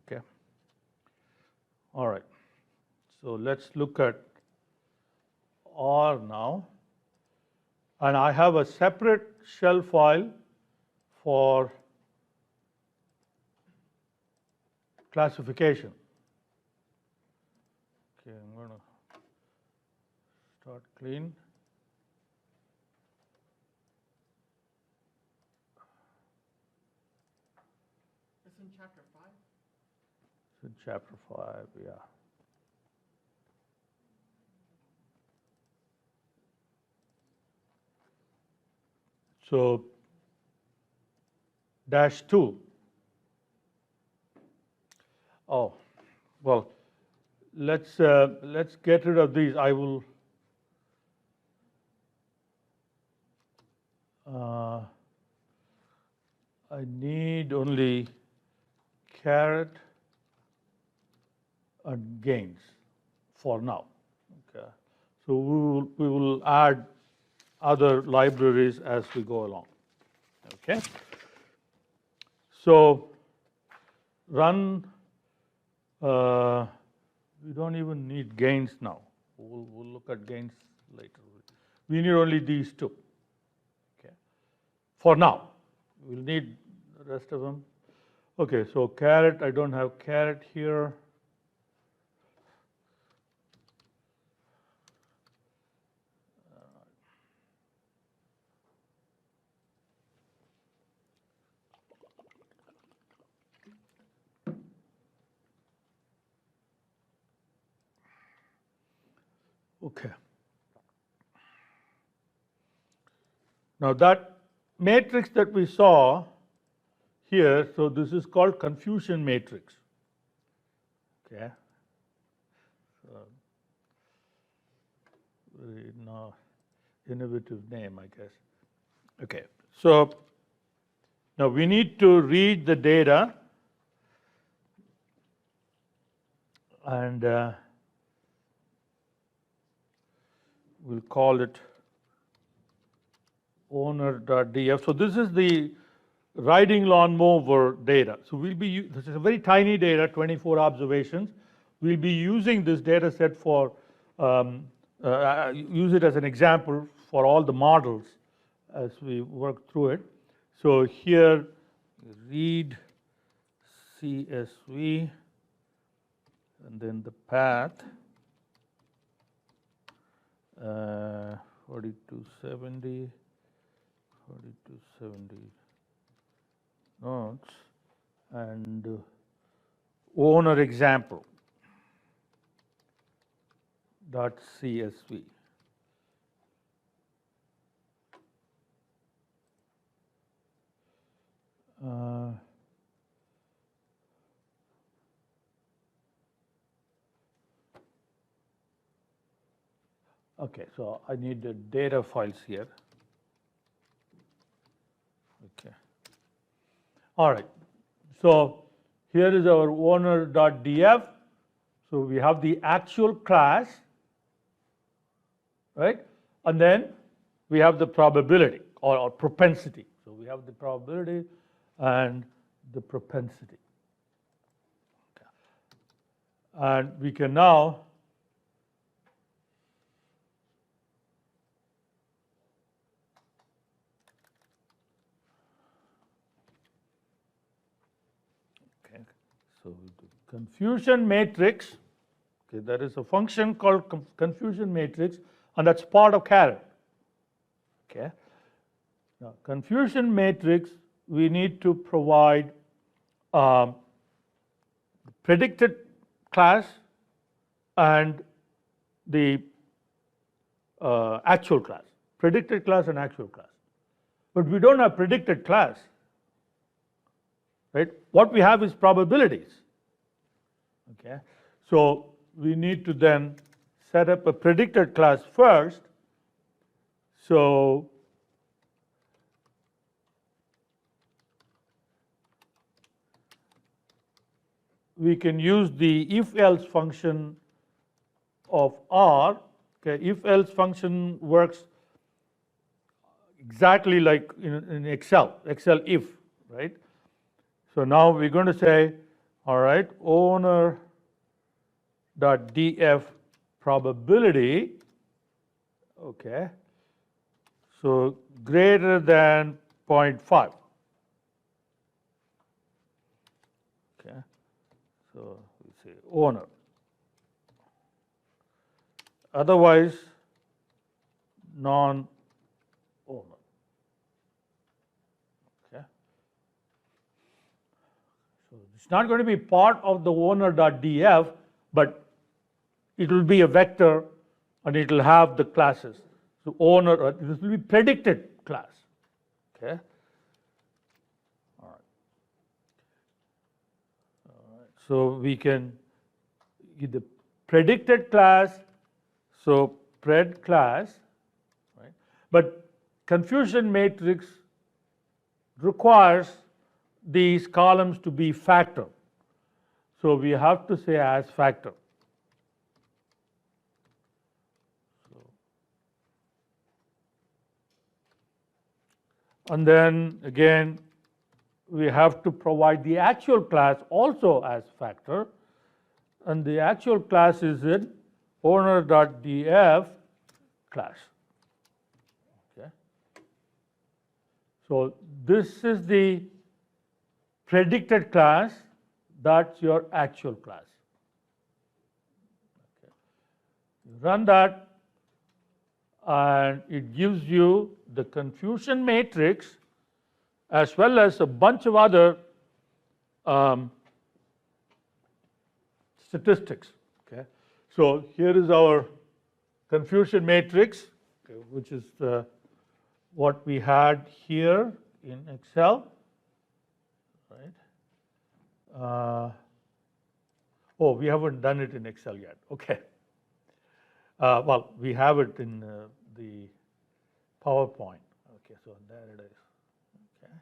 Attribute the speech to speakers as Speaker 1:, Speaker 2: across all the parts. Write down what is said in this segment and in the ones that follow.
Speaker 1: Okay. All right. So let's look at R now. And I have a separate shell file for classification. Okay, I'm going to start clean.
Speaker 2: It's in chapter 5.
Speaker 1: It's in chapter 5, yeah. So -2. Oh, well, let's get rid of these. I will. I need only caret and gains for now. Okay. So we will add other libraries as we go along. Okay. So run. We don't even need gains now. We'll look at gains later. We need only these two. Okay. For now, we'll need the rest of them. Okay. So caret. I don't have caret here. Okay. Now that matrix that we saw here, so this is called confusion matrix. Okay. So, very innovative name, I guess. Okay. So now we need to read the data and we'll call it owner.df. So this is the riding lawnmower data. So this is a very tiny data, 24 observations. We'll be using this data set for, use it as an example for all the models as we work through it. So here, read CSV, and then the path, 4270, 4270 notes, and owner example dot CSV. Okay, so I need the data files here. Okay. All right. So here is our owner.df. So we have the actual class, right? And then we have the probability or propensity. So we have the probability and the propensity. Okay. And we can now so the confusion matrix, okay, there is a function called confusion matrix, and that's part of caret. Okay. Now, confusion matrix, we need to provide predicted class and the actual class. Predicted class and actual class. But we don't have predicted class. Right? What we have is probabilities. Okay? So we need to then set up a predicted class first. So we can use the if-else function of R. Okay? If-else function works exactly like in Excel if, right? So now we're going to say all right, owner dot df probability, okay, so greater than 0.5. Okay, so we say owner. Otherwise, non-owner. Okay. So it's not going to be part of the owner.df, but it will be a vector and it will have the classes. So owner, this will be predicted class. Okay. All right. All right. So we can get the predicted class. So pred class, right? But confusion matrix requires these columns to be factor. So we have to say as factor. And then again, we have to provide the actual class also as factor. And the actual class is in owner.df class. Okay. So this is the predicted class, that's your actual class. Okay. You run that and it gives you the confusion matrix as well as a bunch of other statistics. Okay. So here is our confusion matrix, okay, which is what we had here in Excel. Right. Oh, we haven't done it in Excel yet. Okay. Well, we have it in the PowerPoint. Okay, so there it is. Okay.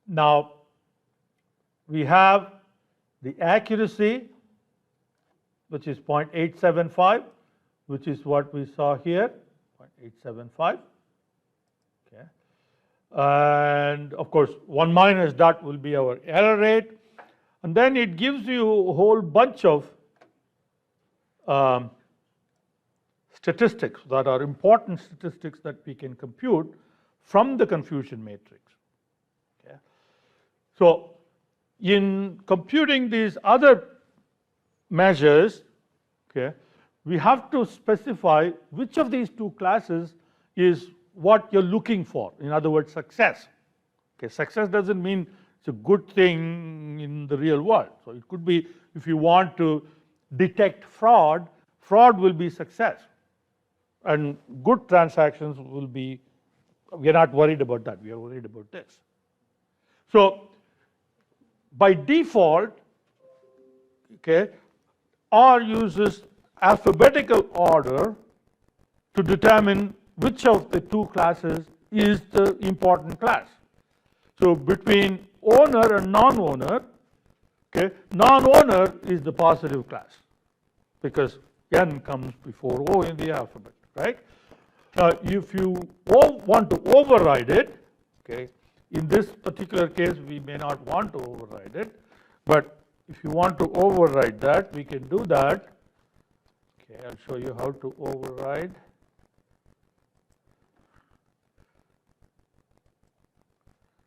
Speaker 1: Now we have the accuracy, which is 0.875, which is what we saw here, 0.875. Okay. And of course, 1 minus that will be our error rate. And then it gives you a whole bunch of statistics that are important statistics that we can compute from the confusion matrix. Okay. So in computing these other measures, okay, we have to specify which of these two classes is what you're looking for. In other words, success. Okay, success doesn't mean it's a good thing in the real world. So it could be if you want to detect fraud, fraud will be success. And good transactions will be, we are not worried about that, we are worried about this. So by default, okay, R uses alphabetical order to determine which of the two classes is the important class. So between owner and non-owner, okay, non-owner is the positive class because N comes before O in the alphabet, right? Now, if you want to override it, okay, in this particular case, we may not want to override it, but if you want to override that, we can do that. Okay, I'll show you how to override.